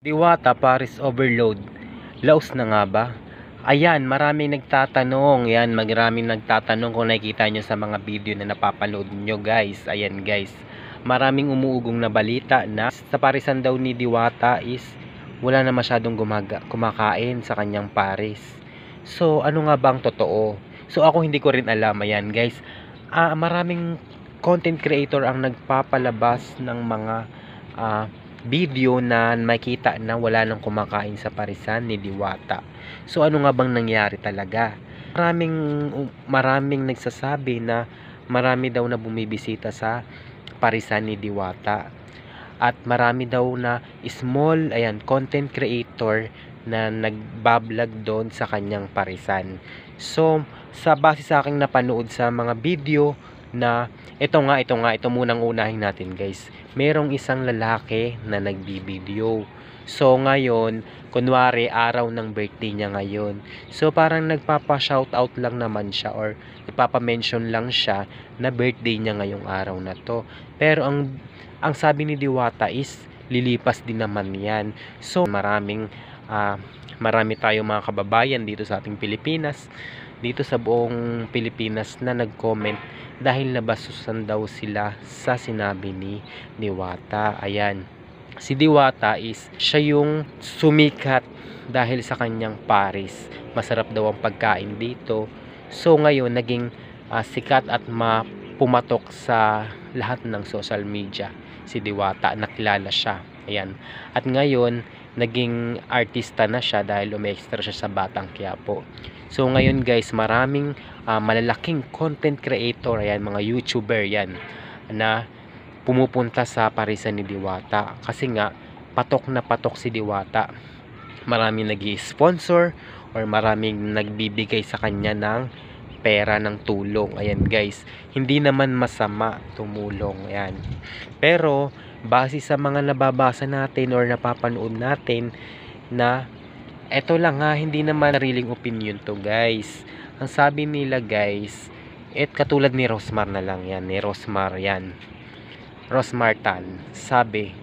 Diwata Paris Overload, laos na nga ba? Ayan, maraming nagtatanong. Maraming nagtatanong kung nakikita nyo sa mga video na napapanood nyo guys. Ayan guys, maraming umuugong na balita na sa parisan daw ni Diwata is wala na masyadong kumakain sa kanyang paris. So ano nga bang totoo? So ako hindi ko rin alam. Ayan guys, maraming content creator ang nagpapalabas ng mga video na makita na wala nang kumakain sa parisan ni Diwata. So ano nga bang nangyari talaga? Maraming nagsasabi na marami daw na bumibisita sa parisan ni Diwata. At marami daw na content creator na nagbablog doon sa kanyang parisan. So sa base sa aking napanood sa mga video na ito munang unahin natin guys. Merong isang lalaki na nagbibideo. So ngayon, kunwari araw ng birthday niya ngayon. So parang nagpapa-shoutout lang naman siya or ipapa-mention lang siya na birthday niya ngayong araw na to. Pero ang sabi ni Diwata is lilipas din naman yan. So marami tayong mga kababayan dito sa ating Pilipinas, dito sa buong Pilipinas na nag-comment dahil nabasusan daw sila sa sinabi ni Diwata. Ayan, si Diwata is siya yung sumikat dahil sa kanyang paris. Masarap daw ang pagkain dito. So ngayon naging sikat at pumatok sa lahat ng social media si Diwata, nakilala siya. Ayan, at ngayon naging artista na siya dahil umextra siya sa Batang Quiapo. So ngayon guys, maraming malalaking content creator, ayan, mga YouTuber yan na pumupunta sa parisan ni Diwata kasi nga patok na patok si Diwata. Maraming nag-i-sponsor or maraming nagbibigay sa kanya ng pera, ng tulong. Ayan guys, hindi naman masama tumulong, ayan. Pero base sa mga nababasa natin or napapanood natin na eto lang hindi naman sariling opinion to guys. Ang sabi nila guys, katulad ni Rosmar na lang yan, ni Rosmar yan, Rosmar Tan, sabi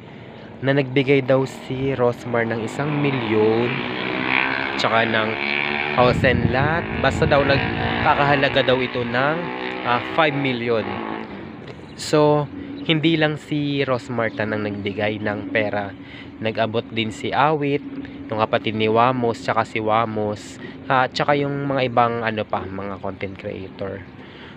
na nagbigay daw si Rosmar ng 1,000,000 tsaka ng house and lot, basta daw nagkakahalaga daw ito ng 5 million. So hindi lang si Rosmar Tan ang nagbigay ng pera, nag-abot din si Awit, yung kapatid ni Wamos, tsaka si Wamos, tsaka yung mga ibang mga content creator.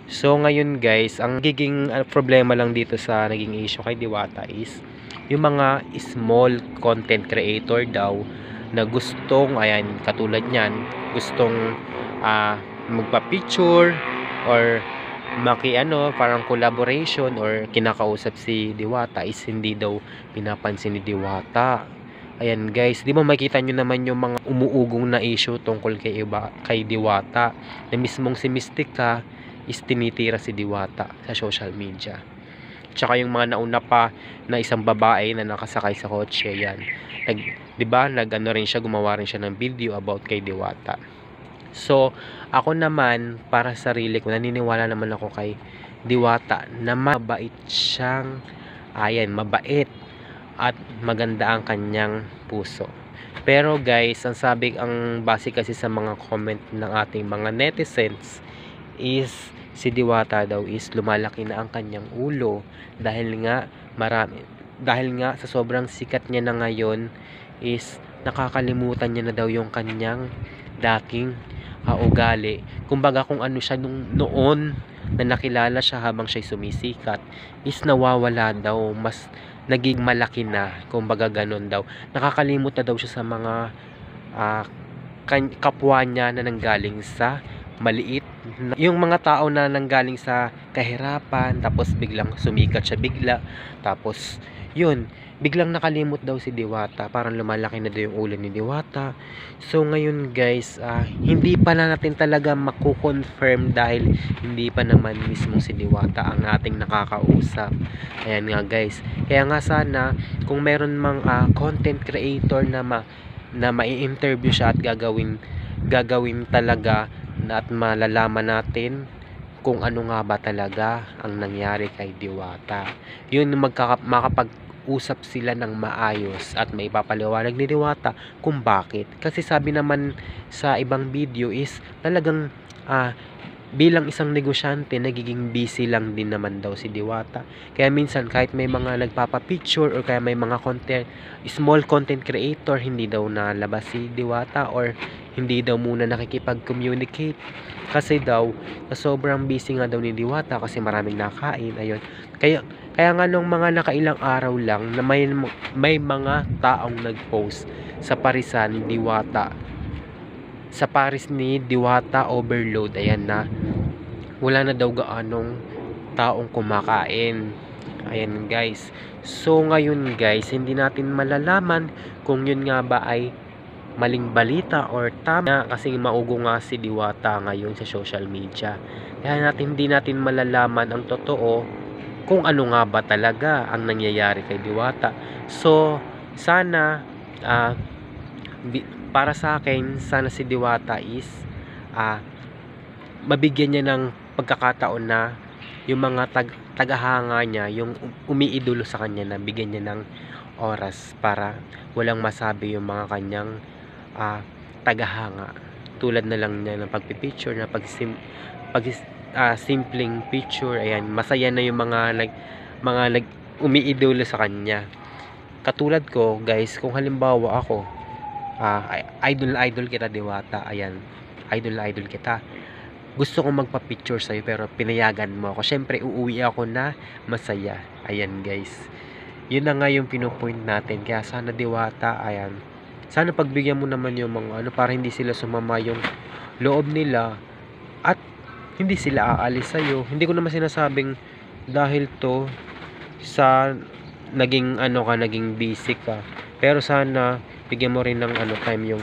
So ngayon guys, ang giging problema lang dito sa naging issue kay Diwata is yung mga small content creator daw na gustong, ayan, katulad niyan, gustong magpa-picture or parang collaboration or kinakausap si Diwata is hindi daw pinapansin ni Diwata. Ayan guys, di ba makita nyo naman yung mga umuugong na issue tungkol kay Diwata na mismong si Mystica is tinitira si Diwata sa social media. Tsaka yung mga nauna pa na isang babae na nakasakay sa kotse, yan. Gumawa rin siya ng video about kay Diwata. So, ako naman, para sa sarili ko, naniniwala naman ako kay Diwata na mabait siyang, mabait at maganda ang kanyang puso. Pero guys, ang base kasi sa mga comment ng ating mga netizens is si Diwata daw is lumalaki na ang kanyang ulo dahil nga sa sobrang sikat niya na ngayon is nakakalimutan niya na daw yung kanyang dating ugali. Kumbaga kung ano siya noon na nakilala siya habang siya sumisikat is nawawala daw, mas naging malaki na, kumbaga ganun daw. Nakakalimot na daw siya sa mga kapwa niya na nanggaling sa maliit, yung mga tao na nanggaling sa kahirapan, tapos biglang sumikat siya tapos yun, biglang nakalimot daw si Diwata, parang lumalaki na daw yung ulo ni Diwata. So ngayon guys, hindi pa na natin talaga makukonfirm dahil hindi pa naman mismo si Diwata ang ating nakakausap. Ayan nga guys, kaya nga sana kung meron mang content creator na mai-interview siya at gagawin talaga at malalaman natin kung ano nga ba talaga ang nangyari kay Diwata. Yun usap sila ng maayos at may papaliwanag ni Diwata kung bakit. Kasi sabi naman sa ibang video is talagang bilang isang negosyante, nagiging busy lang din naman daw si Diwata. Kaya minsan kahit may mga nagpapapicture or kaya may mga small content creator, hindi daw nalabas si Diwata or hindi daw muna nakikipag-communicate. Kasi daw, sobrang busy nga daw ni Diwata kasi maraming nakain. Ayun. Kaya nga nung mga nakailang araw lang na may mga taong nag-post sa parisan ni Diwata, sa Paris ni Diwata Overload, ayan na wala na daw gaanong taong kumakain. Ayan guys, so ngayon guys, hindi natin malalaman kung yun nga ba ay maling balita or tama, kasi maugo nga si Diwata ngayon sa social media. Kaya hindi natin malalaman ang totoo kung ano nga ba talaga ang nangyayari kay Diwata. So sana para sa akin, sana si Diwata is mabigyan niya ng pagkakataon na yung mga tagahanga niya, yung umiidolo sa kanya, na bigyan niya ng oras para walang masabi yung mga kanyang tagahanga. Tulad na lang niya ng pagpipicture, na simpleng picture. Ayan, masaya na yung mga umiidolo sa kanya. Katulad ko guys, kung halimbawa ako, idol kita Diwata, ayan, idol kita, gusto kong magpa-picture sa'yo pero pinayagan mo ako, syempre uuwi ako na masaya. Ayan guys, yun na nga yung pinupoint natin. Kaya sana Diwata, ayan, sana pagbigyan mo naman yung mga para hindi sila sumama yung loob nila at hindi sila aalis sa'yo. Hindi ko naman sinasabing dahil to sa naging naging busy ka, pero sana bigyan mo rin ng time yung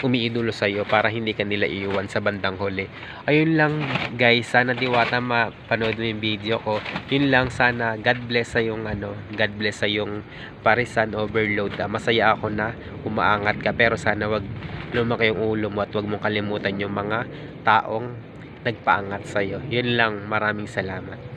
umiidolo sa'yo para hindi ka nila iiwan sa bandang huli. Ayun lang guys, sana Diwata mapanood mo yung video ko. Yun lang, sana God bless sa yung God bless sa yung Parisan Overload. Masaya ako na umaangat ka, pero sana wag lumaki yung ulo mo at wag mong kalimutan yung mga taong nagpaangat sa'yo. Yun lang, maraming salamat.